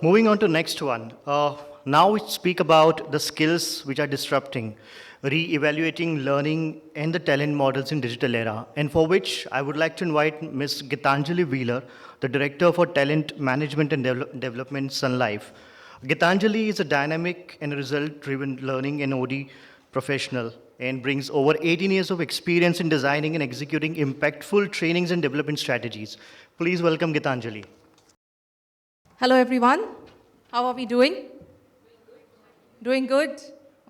Moving on to next one. Now we speak about the skills which are disrupting, re-evaluating learning and the talent models in digital era, and for which I would like to invite Ms. Geetanjali Wheeler, the Director for Talent Management and Development, Sun Life. Geetanjali is a dynamic and result-driven learning and OD professional and brings over 18 years of experience in designing and executing impactful trainings and development strategies. Please welcome Geetanjali. Hello, everyone. How are we doing? Doing good?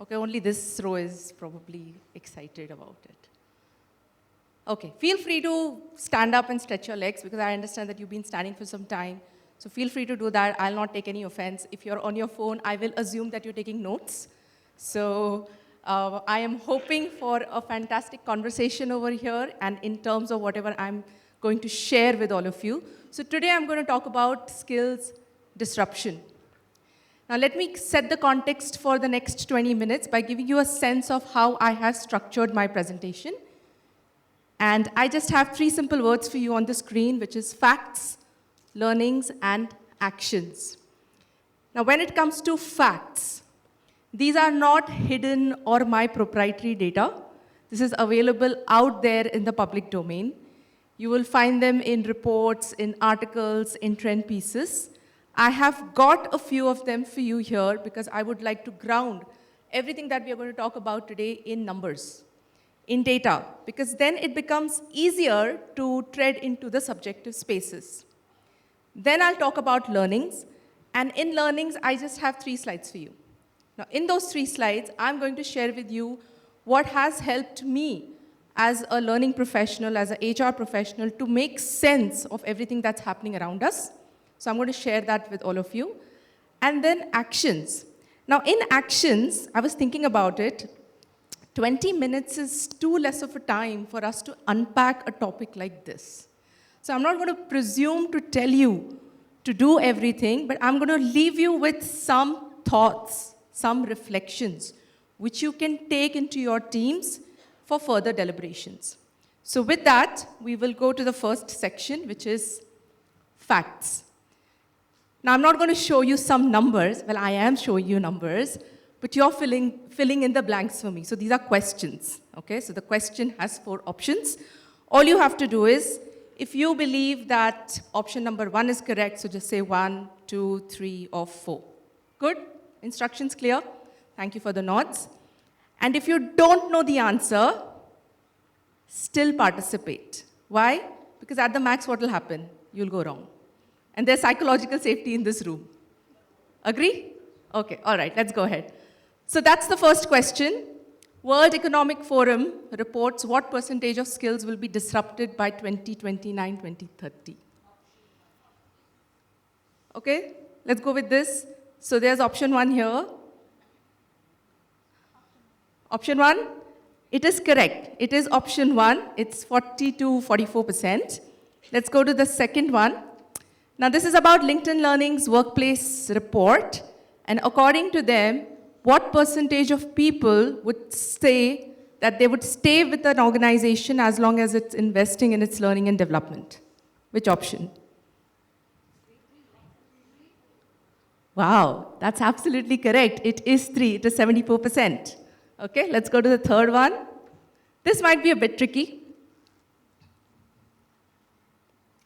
Okay, only this row is probably excited about it. Okay, feel free to stand up and stretch your legs because I understand that you've been standing for some time. So feel free to do that. I'll not take any offense. If you're on your phone, I will assume that you're taking notes. So I am hoping for a fantastic conversation over here and in terms of whatever I'm going to share with all of you. So today I'm going to talk about skills disruption. Now let me set the context for the next 20 minutes by giving you a sense of how I have structured my presentation. And I just have 3 simple words for you on the screen, which is facts, learnings, and actions. Now when it comes to facts, these are not hidden or my proprietary data. This is available out there in the public domain. You will find them in reports, in articles, in trend pieces. I have got a few of them for you here because I would like to ground everything that we are going to talk about today in numbers, in data, because then it becomes easier to tread into the subjective spaces. Then I'll talk about learnings, and in learnings, I just have 3 slides for you. Now, in those 3 slides, I'm going to share with you what has helped me as a learning professional, as an HR professional, to make sense of everything that's happening around us. So I'm going to share that with all of you. And then actions. Now, in actions, I was thinking about it. 20 minutes is too less of a time for us to unpack a topic like this. So I'm not going to presume to tell you to do everything, but I'm going to leave you with some thoughts, some reflections, which you can take into your teams for further deliberations. So with that, we will go to the first section, which is facts. Now, I'm not going to show you some numbers. Well, I am showing you numbers, but you're filling in the blanks for me. So these are questions, okay? So the question has 4 options. All you have to do is, if you believe that option number 1 is correct, so just say 1, 2, 3, or 4. Good? Instructions clear? Thank you for the nods. And if you don't know the answer, still participate. Why? Because at the max, what will happen? You'll go wrong. And there's psychological safety in this room. Agree? Okay, all right, let's go ahead. So that's the first question. World Economic Forum reports what percentage of skills will be disrupted by 2029, 2030. Okay, let's go with this. So there's option 1 here. Option 1, it is correct. It is option 1. It's 40 to 44%. Let's go to the second one. Now, this is about LinkedIn Learning's workplace report. And according to them, what percentage of people would say that they would stay with an organization as long as it's investing in its learning and development? Which option? Wow, that's absolutely correct. It is 3. It is 74%. Okay, let's go to the third one. This might be a bit tricky.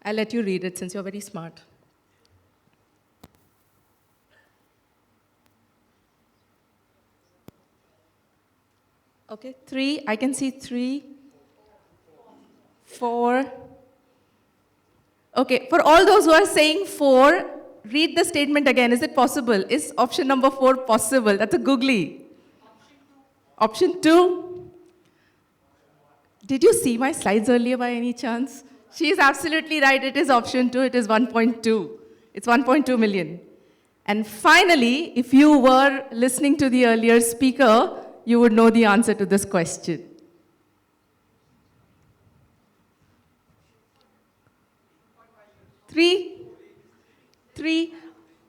I'll let you read it since you're very smart. Okay, 3. I can see 3, 4. Okay, for all those who are saying 4, read the statement again. Is it possible? Is option number 4 possible? That's a googly. Option 2. Did you see my slides earlier by any chance? She is absolutely right. It is option 2. It is 1.2. It's 1.2 million. And finally, if you were listening to the earlier speaker, you would know the answer to this question. 3? 3?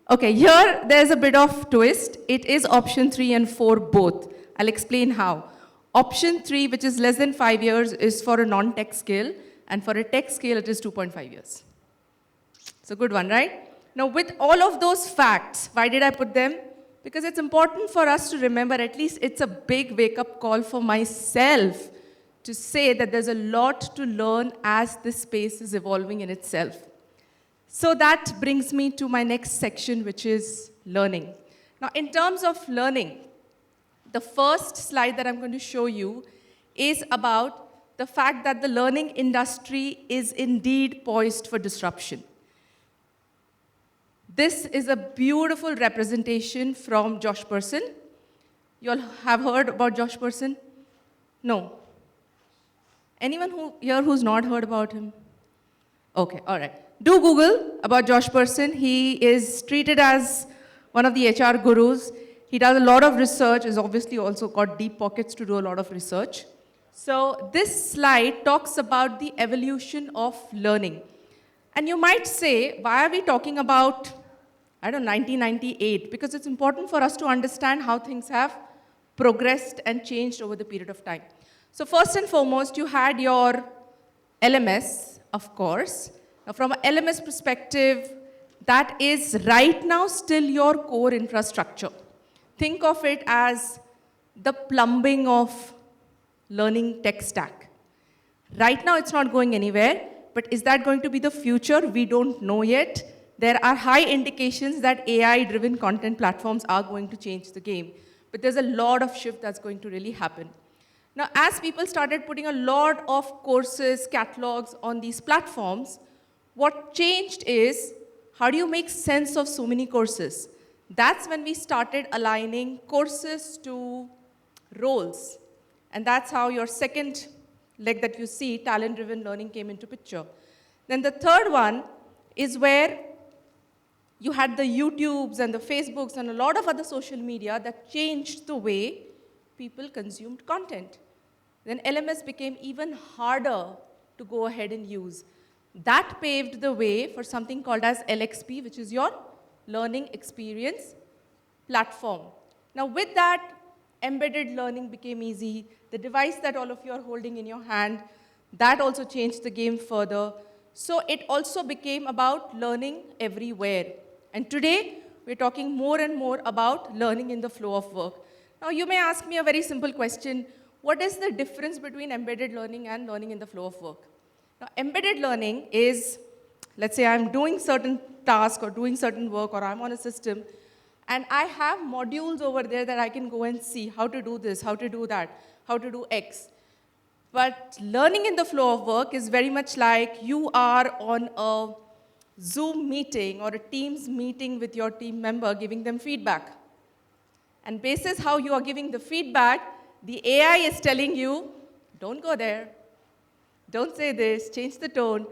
Okay, here there's a bit of twist. It is option 3 and 4 both. I'll explain how. Option 3, which is less than 5 years, is for a non-tech skill, and for a tech skill, it is 2.5 years. So good one, right? Now, with all of those facts, why did I put them? Because it's important for us to remember, at least it's a big wake-up call for myself to say that there's a lot to learn as this space is evolving in itself. So that brings me to my next section, which is learning. Now, in terms of learning, the first slide that I'm going to show you is about the fact that the learning industry is indeed poised for disruption. This is a beautiful representation from Josh Person. You all have heard about Josh Person? No. Anyone here who's not heard about him? Okay, all right. Do Google about Josh Person. He is treated as one of the HR gurus. He does a lot of research, has obviously also got deep pockets to do a lot of research. So this slide talks about the evolution of learning. And you might say, why are we talking about, 1998? Because it's important for us to understand how things have progressed and changed over the period of time. So first and foremost, you had your LMS, of course. Now, from an LMS perspective, that is right now still your core infrastructure. Think of it as the plumbing of learning tech stack. Right now, it's not going anywhere, but is that going to be the future? We don't know yet. There are high indications that AI-driven content platforms are going to change the game, but there's a lot of shift that's going to really happen. Now, as people started putting a lot of courses, catalogs on these platforms, what changed is, how do you make sense of so many courses? That's when we started aligning courses to roles. And that's how your second leg that you see, talent-driven learning, came into picture. Then the third one is where you had the YouTubes and the Facebooks and a lot of other social media that changed the way people consumed content. Then LMS became even harder to go ahead and use. That paved the way for something called as LXP, which is your learning experience platform. Now, with that, embedded learning became easy. The device that all of you are holding in your hand, that also changed the game further. So it also became about learning everywhere. And today, we're talking more and more about learning in the flow of work. Now, you may ask me a very simple question. What is the difference between embedded learning and learning in the flow of work? Now, embedded learning is, let's say I'm doing certain task or doing certain work, or I'm on a system, and I have modules over there that I can go and see how to do this, how to do that, how to do X. But learning in the flow of work is very much like you are on a Zoom meeting or a Teams meeting with your team member, giving them feedback. And basis how you are giving the feedback, the AI is telling you, don't go there, don't say this, change the tone.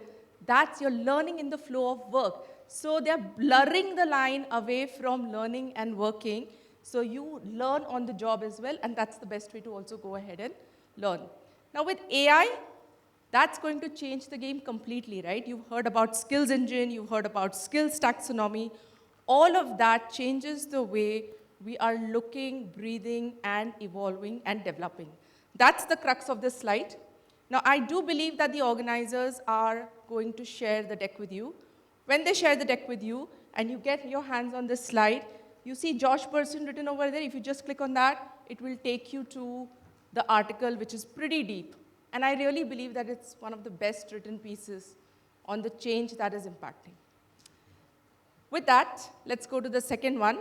That's your learning in the flow of work. So they're blurring the line away from learning and working, so you learn on the job as well, and that's the best way to also go ahead and learn. Now with AI, that's going to change the game completely, right? You've heard about skills engine, you've heard about skills taxonomy. All of that changes the way we are looking, breathing, and evolving and developing. That's the crux of this slide. Now, I do believe that the organizers are going to share the deck with you. When they share the deck with you, and you get your hands on this slide, you see Josh Person written over there. If you just click on that, it will take you to the article, which is pretty deep. And I really believe that it's one of the best written pieces on the change that is impacting. With that, let's go to the second one.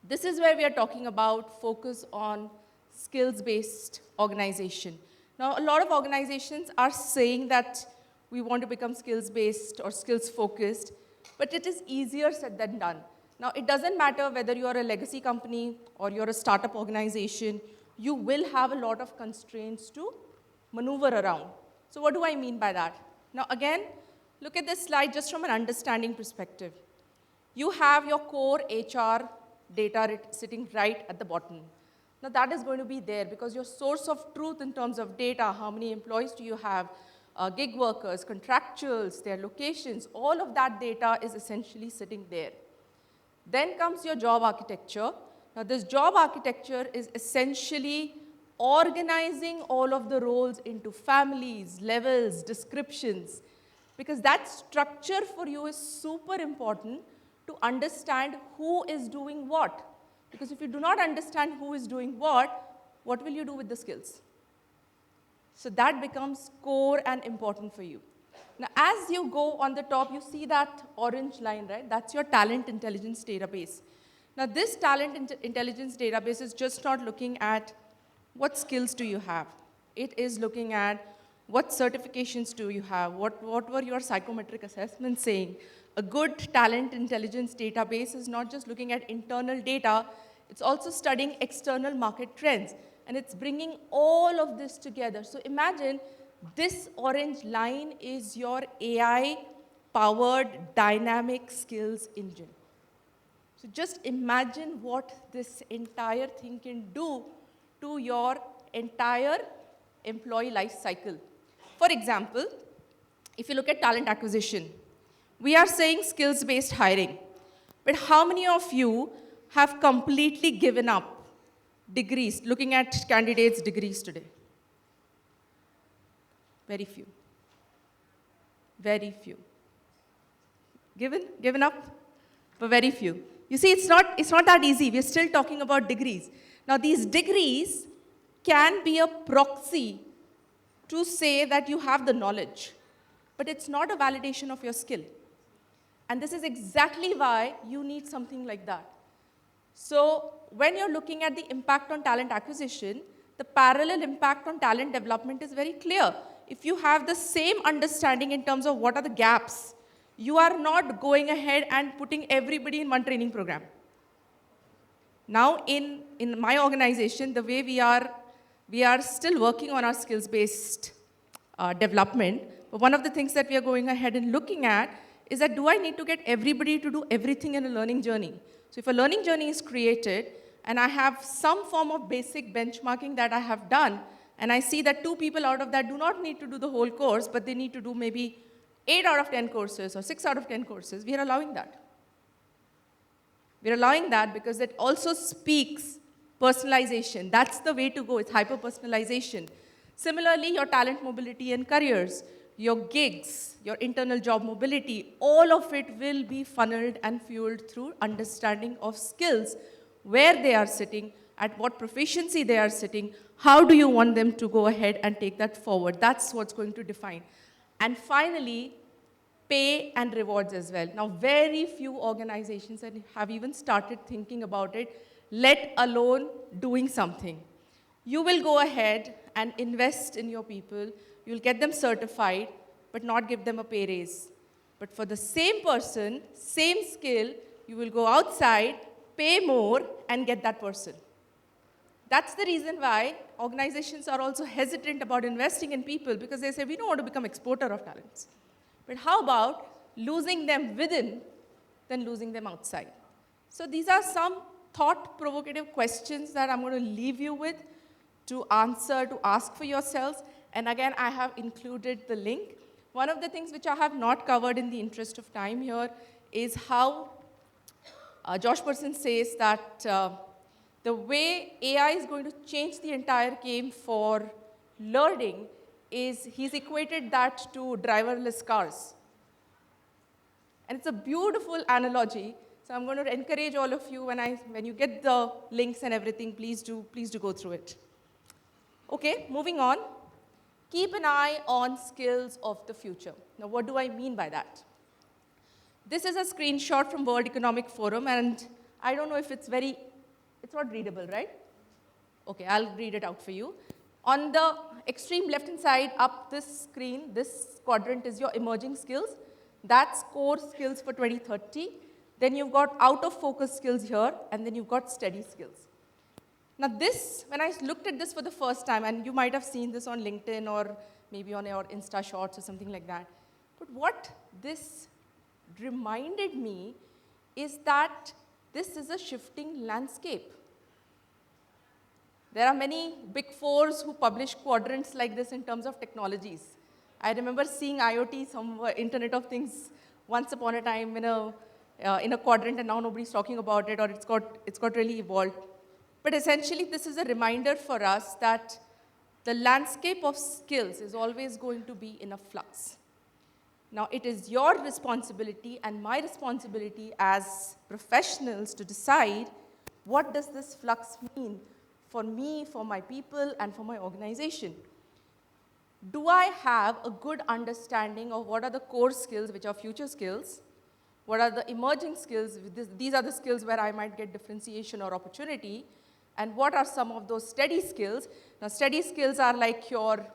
This is where we are talking about focus on skills-based organization. Now, a lot of organizations are saying that we want to become skills-based or skills-focused, but it is easier said than done. Now, it doesn't matter whether you're a legacy company or you're a startup organization, you will have a lot of constraints to maneuver around. So what do I mean by that? Now, again, look at this slide just from an understanding perspective. You have your core HR data sitting right at the bottom. Now, that is going to be there because your source of truth in terms of data, how many employees do you have, gig workers, contractuals, their locations, all of that data is essentially sitting there. Then comes your job architecture. Now, this job architecture is essentially organizing all of the roles into families, levels, descriptions, because that structure for you is super important to understand who is doing what. Because if you do not understand who is doing what will you do with the skills? So that becomes core and important for you. Now, as you go on the top, you see that orange line, right? That's your talent intelligence database. Now, this talent intelligence database is just not looking at what skills do you have. It is looking at what certifications do you have, what were your psychometric assessments saying. A good talent intelligence database is not just looking at internal data, it's also studying external market trends. And it's bringing all of this together. So imagine this orange line is your AI-powered dynamic skills engine. So just imagine what this entire thing can do to your entire employee life cycle. For example, if you look at talent acquisition, we are saying skills-based hiring. But how many of you have completely given up degrees, looking at candidates' degrees today? Very few. Very few. Given up? But very few. You see, it's not that easy. We're still talking about degrees. Now, these degrees can be a proxy to say that you have the knowledge, but it's not a validation of your skill. And this is exactly why you need something like that. So when you're looking at the impact on talent acquisition, the parallel impact on talent development is very clear. If you have the same understanding in terms of what are the gaps, you are not going ahead and putting everybody in one training program. Now, in my organization, the way we are still working on our skills-based development. But one of the things that we are going ahead and looking at is that do I need to get everybody to do everything in a learning journey? So if a learning journey is created, and I have some form of basic benchmarking that I have done, and I see that 2 people out of that do not need to do the whole course, but they need to do maybe 8 out of 10 courses or 6 out of 10 courses, we are allowing that. We're allowing that because it also speaks personalization. That's the way to go. It's hyper-personalization. Similarly, your talent mobility and careers, your gigs, your internal job mobility, all of it will be funneled and fueled through understanding of skills, where they are sitting, at what proficiency they are sitting, how do you want them to go ahead and take that forward. That's what's going to define. And finally, pay and rewards as well. Now, very few organizations have even started thinking about it, let alone doing something. You will go ahead and invest in your people. You'll get them certified, but not give them a pay raise. But for the same person, same skill, you will go outside, pay more, and get that person. That's the reason why organizations are also hesitant about investing in people, because they say, we don't want to become exporter of talents. But how about losing them within than losing them outside? So these are some thought-provocative questions that I'm going to leave you with to answer, to ask for yourselves. And again, I have included the link. One of the things which I have not covered in the interest of time here is how Josh Person says that the way AI is going to change the entire game for learning is he's equated that to driverless cars. And it's a beautiful analogy. So I'm going to encourage all of you, when you get the links and everything, please do go through it. Okay, moving on. Keep an eye on skills of the future. Now, what do I mean by that? This is a screenshot from World Economic Forum, and I don't know if it's not readable, right? Okay, I'll read it out for you. On the extreme left-hand side, up this screen, this quadrant is your emerging skills. That's core skills for 2030. Then you've got out-of-focus skills here, and then you've got steady skills. Now this, when I looked at this for the first time, and you might have seen this on LinkedIn or maybe on your Insta Shorts or something like that, but what this reminded me is that this is a shifting landscape. There are many big fours who publish quadrants like this in terms of technologies. I remember seeing IoT, Internet of Things, once upon a time in a quadrant, and now nobody's talking about it, or it's got really evolved. But essentially, this is a reminder for us that the landscape of skills is always going to be in a flux. Now, it is your responsibility and my responsibility as professionals to decide what does this flux mean for me, for my people, and for my organization. Do I have a good understanding of what are the core skills, which are future skills? What are the emerging skills? These are the skills where I might get differentiation or opportunity. And what are some of those steady skills? Now, steady skills are like your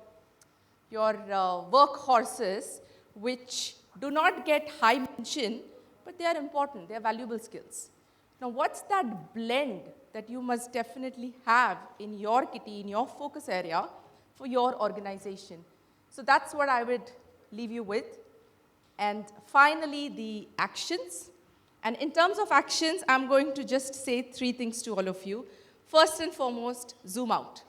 workhorses, which do not get high mention, but they are important. They are valuable skills. Now, what's that blend that you must definitely have in your kitty, in your focus area for your organization? So that's what I would leave you with. And finally, the actions. And in terms of actions, I'm going to just say 3 things to all of you. First and foremost, zoom out.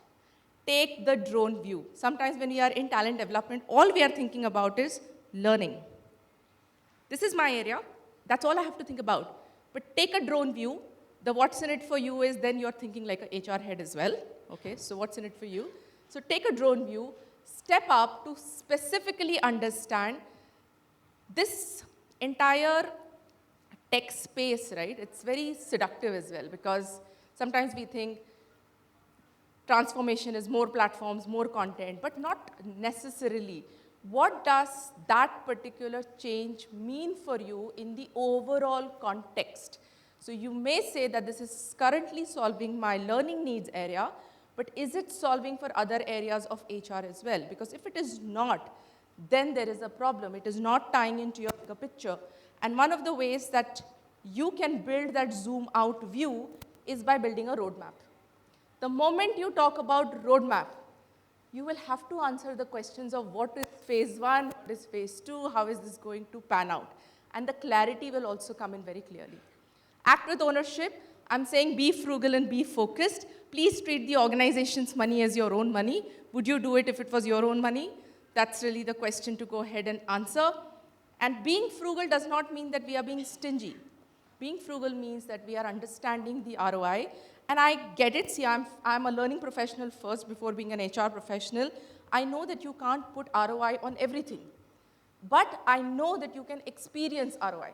Take the drone view. Sometimes when we are in talent development, all we are thinking about is learning. This is my area. That's all I have to think about. But take a drone view. The what's in it for you is then you're thinking like an HR head as well. Okay, so what's in it for you? So take a drone view. Step up to specifically understand this entire tech space, right? It's very seductive as well, because sometimes we think transformation is more platforms, more content, but not necessarily. What does that particular change mean for you in the overall context? So you may say that this is currently solving my learning needs area, but is it solving for other areas of HR as well? Because if it is not, then there is a problem. It is not tying into your bigger picture. And one of the ways that you can build that zoom out view is by building a roadmap. The moment you talk about roadmap, you will have to answer the questions of what is phase 1, what is phase 2, how is this going to pan out? And the clarity will also come in very clearly. Act with ownership. I'm saying be frugal and be focused. Please treat the organization's money as your own money. Would you do it if it was your own money? That's really the question to go ahead and answer. And being frugal does not mean that we are being stingy. Being frugal means that we are understanding the ROI. And I get it. See, I'm a learning professional first before being an HR professional. I know that you can't put ROI on everything. But I know that you can experience ROI.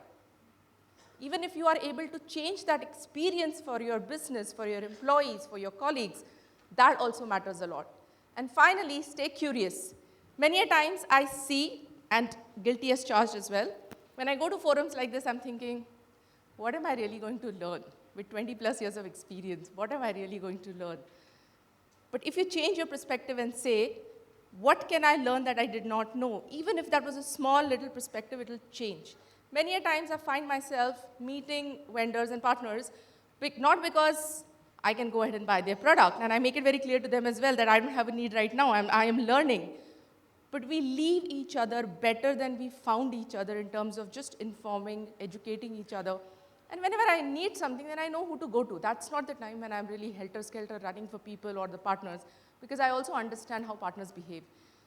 Even if you are able to change that experience for your business, for your employees, for your colleagues, that also matters a lot. And finally, stay curious. Many a times I see, and guilty as charged as well, when I go to forums like this, I'm thinking, what am I really going to learn? With 20 plus years of experience, what am I really going to learn? But if you change your perspective and say, what can I learn that I did not know? Even if that was a small little perspective, it will change. Many a times I find myself meeting vendors and partners, not because I can go ahead and buy their product, and I make it very clear to them as well that I don't have a need right now, I am learning. But we leave each other better than we found each other in terms of just informing, educating each other. And whenever I need something, then I know who to go to. That's not the time when I'm really helter-skelter running for people or the partners, because I also understand how partners behave.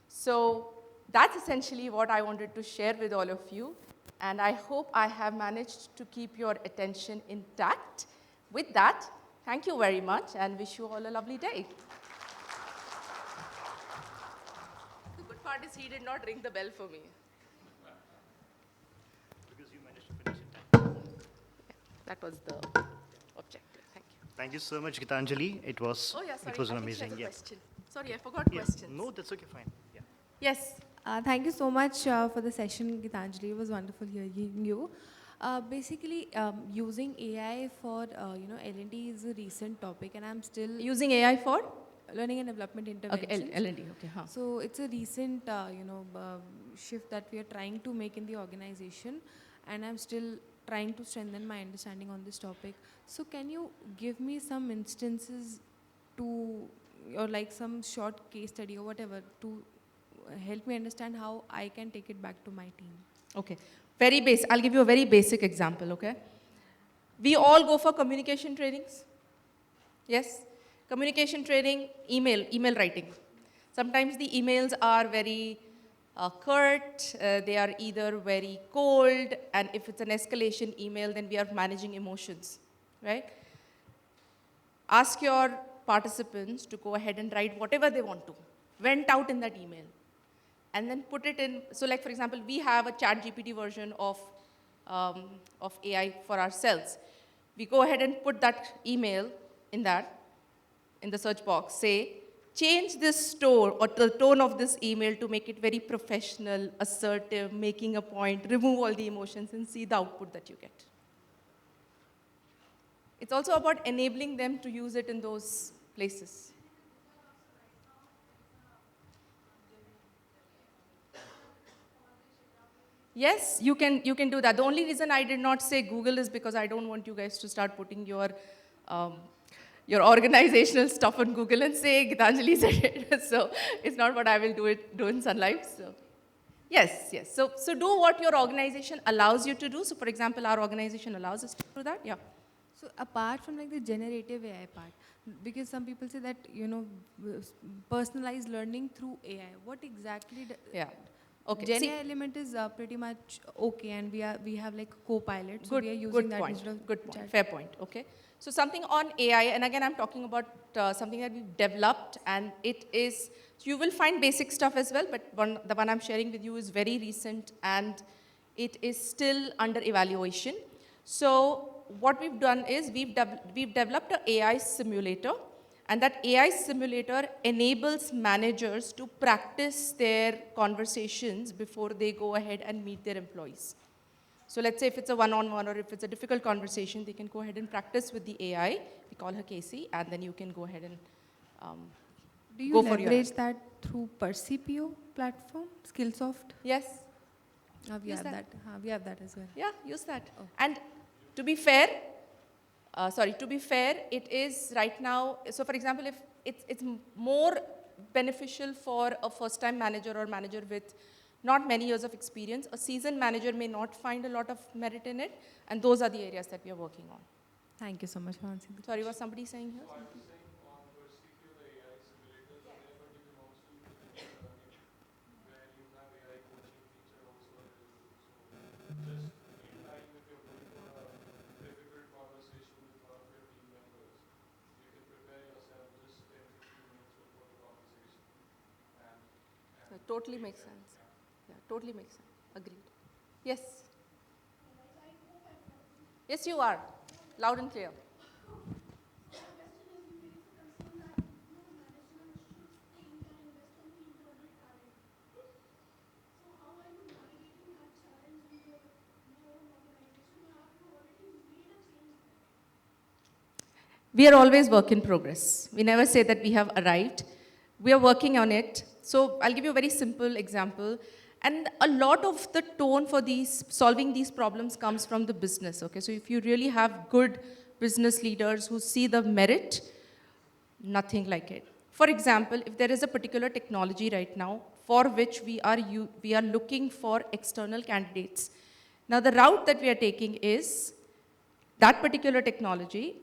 So that's essentially what I wanted to share with all of you. And I hope I have managed to keep your attention intact. With that, thank you very much and wish you all a lovely day. The good part is he did not ring the bell for me. Because you managed to finish in time. That was the objective. Thank you. Thank you so much, Geetanjali. It was an amazing. Question. Sorry, I forgot questions. No, that's okay, fine. Yeah. Yes. Thank you so much for the session, Geetanjali. It was wonderful hearing you. Basically, using AI for L&D is a recent topic, and I'm still Using AI for? learning and development interventions. Okay, L&D. Okay. Huh. So it's a recent shift that we are trying to make in the organization, and I'm still trying to strengthen my understanding on this topic. So can you give me some instances or like some short case study or whatever to help me understand how I can take it back to my team? Okay. Very basic. I'll give you a very basic example, okay? We all go for communication trainings. Yes? Communication training, email writing. Sometimes the emails are very curt, they are either very cold, and if it's an escalation email, then we are managing emotions, right? Ask your participants to go ahead and write whatever they want to, vent out in that email. and then put it in. So like, for example, we have a ChatGPT version of AI for ourselves. We go ahead and put that email in the search box, say, change this tone or the tone of this email to make it very professional, assertive, making a point, remove all the emotions, and see the output that you get. It's also about enabling them to use it in those places. Yes, you can do that. The only reason I did not say Google is because I don't want you guys to start putting um, your organizational stuff on Google and say Geetanjali said it. So it's not what I will do in Sun Life. So yes. So do what your organization allows you to do. So for example, our organization allows us to do that. Yeah. So apart from like the generative AI part, because some people say that, personalized learning through AI, what exactly? Yeah. Okay. Gen See, AI element is pretty much okay, and we have like Copilot, so good, we are using good that point. instead of Good point. Chat. Fair point. Okay. So something on AI, and again, I'm talking about something that we've developed, and it is. So you will find basic stuff as well, but the one I'm sharing with you is very recent, and it is still under evaluation. So what we've done is we've developed an AI simulator, and that AI simulator enables managers to practice their conversations before they go ahead and meet their employees. So let's say if it's a one-on-one or if it's a difficult conversation, they can go ahead and practice with the AI. We call her Casey, and then you can go ahead and Do you go for your leverage that through Percipio platform, Skillsoft? yes. We Use have that. that. We have that as well. Yeah, use that. Oh. And to be fair, it is right now, so for example, if it's more beneficial for a first-time manager or manager with not many years of experience. A seasoned manager may not find a lot of merit in it, and those are the areas that we are working on. Thank you so much for answering. Sorry, was somebody saying here? Something? That totally makes sense. Yeah, totally makes sense. Agreed. Yes. Yes, you are. Loud and clear. We are always work in progress. We never say that we have arrived. We are working on it. So I'll give you a very simple example. And a lot of the tone for solving these problems comes from the business. Okay, so if you really have good business leaders who see the merit, nothing like it. For example, if there is a particular technology right now for which we are looking for external candidates. Now the route that we are taking is that particular technology.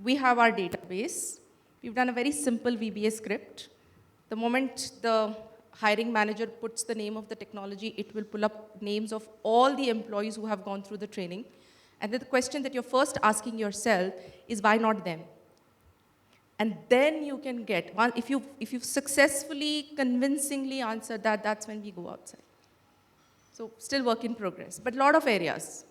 We have our database. We've done a very simple VBA script. The moment the hiring manager puts the name of the technology, it will pull up names of all the employees who have gone through the training. And then the question that you're first asking yourself is, why not them? And then you can get one. If you've successfully, convincingly answered that, that's when we go outside. So still work in progress, but a lot of areas.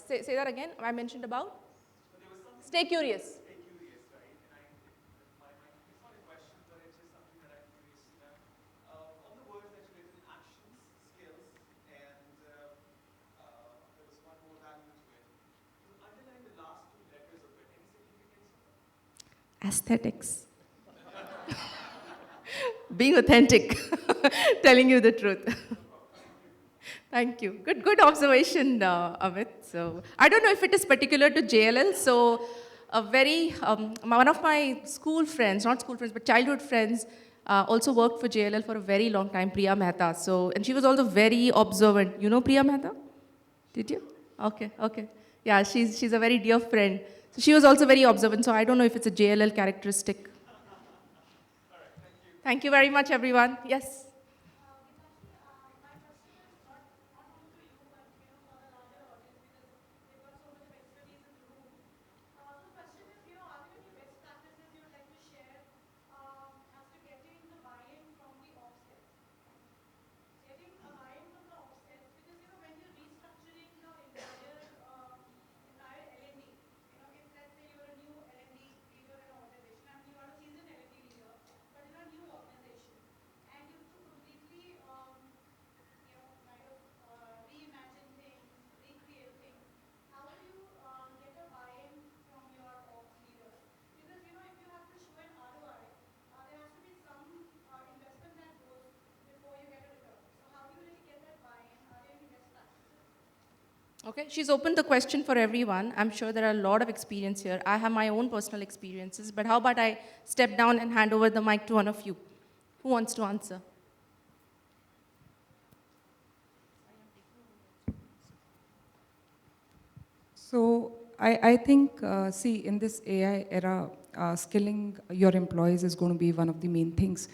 Say that again. I mentioned about? Stay curious. Aesthetics. Being authentic. Telling you the truth. Thank you. Good observation, Amit. So I don't know if it is particular to JLL. So one of my school friends, not school friends, but childhood friends, also worked for JLL for a very long time, Priya Mehta. So, and she was also very observant. You know Priya Mehta? Did you? Okay. Yeah, she's a very dear friend. So she was also very observant. So I don't know if it's a JLL characteristic. Thank you very much, everyone. Yes. Okay, she's opened the question for everyone. I'm sure there are a lot of experience here. I have my own personal experiences, but how about I step down and hand over the mic to one of you? Who wants to answer? So I think, see, in this AI era, skilling your employees is going to be one of the main things,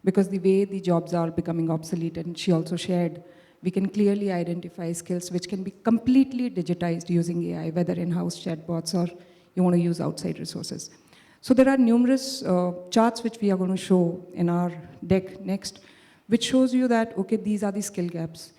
because the way the jobs are becoming obsolete, and she also shared, we can clearly identify skills which can be completely digitized using AI, whether in-house chatbots or you want to use outside resources. So there are numerous charts which we are going to show in our deck next, which shows you that, okay, these are the skill gaps.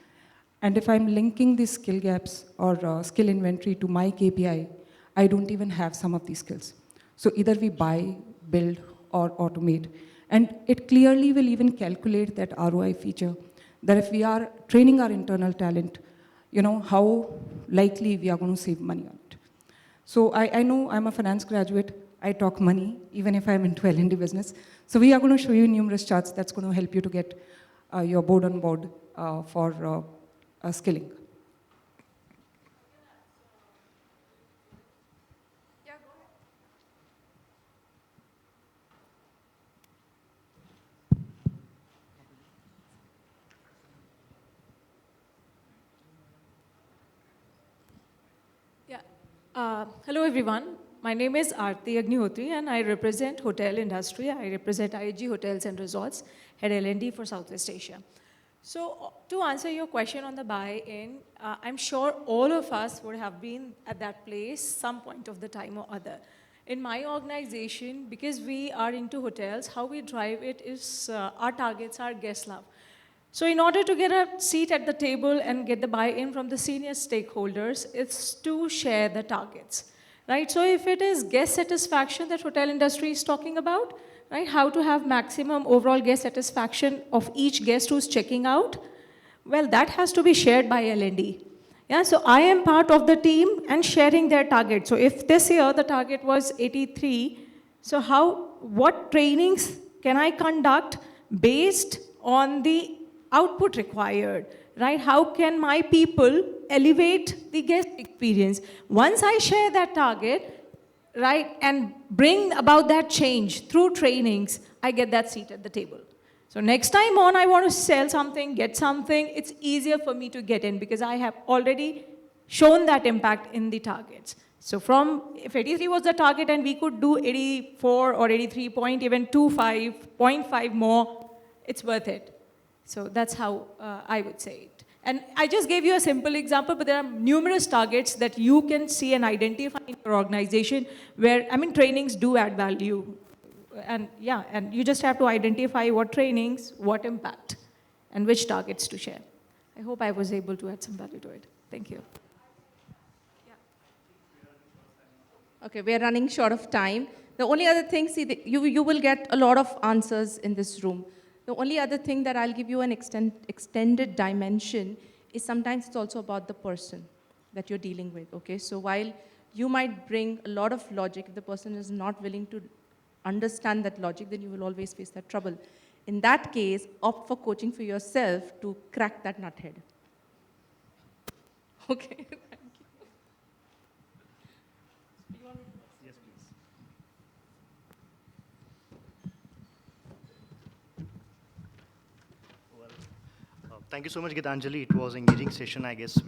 And if I'm linking these skill gaps or skill inventory to my KPI, I don't even have some of these skills. So either we buy, build, or automate. And it clearly will even calculate that ROI feature, that if we are training our internal talent, how likely we are going to save money on it. So I know I'm a finance graduate. I talk money, even if I'm into L&D business. So we are going to show you numerous charts that's going to help you to get your board on board for skilling. Yeah. Hello, everyone. My name is Aarti Agnihotri, and I represent hotel industry. I represent IAG Hotels and Resorts, head L&D for Southwest Asia. So to answer your question on the buy-in, I'm sure all of us would have been at that place some point of the time or other. In my organization, because we are into hotels, how we drive it is our targets are guest love. So in order to get a seat at the table and get the buy-in from the senior stakeholders, it's to share the targets, right? So if it is guest satisfaction that hotel industry is talking about, right, how to have maximum overall guest satisfaction of each guest who's checking out, well, that has to be shared by L&D. Yeah, so I am part of the team and sharing their target. So if this year the target was 83, so what trainings can I conduct based on the output required, right? How can my people elevate the guest experience? Once I share that target, right, and bring about that change through trainings, I get that seat at the table. So next time on, I want to sell something, get something, it's easier for me to get in because I have already shown that impact in the targets. So if 83 was the target and we could do 84 or 83 point, even 0.5 more, it's worth it. So that's how I would say it. And I just gave you a simple example, but there are numerous targets that you can see and identify in your organization where, trainings do add value. And yeah, and you just have to identify what trainings, what impact, and which targets to share. I hope I was able to add some value to it. Thank you. Okay, we are running short of time. The only other thing, see, you will get a lot of answers in this room. The only other thing that I'll give you an extended dimension is sometimes it's also about the person that you're dealing with, okay? So while you might bring a lot of logic, if the person is not willing to understand that logic, then you will always face that trouble. In that case, opt for coaching for yourself to crack that nut head. Okay. Yes, please. Well, thank you so much, Geetanjali. It was an engaging session, I guess.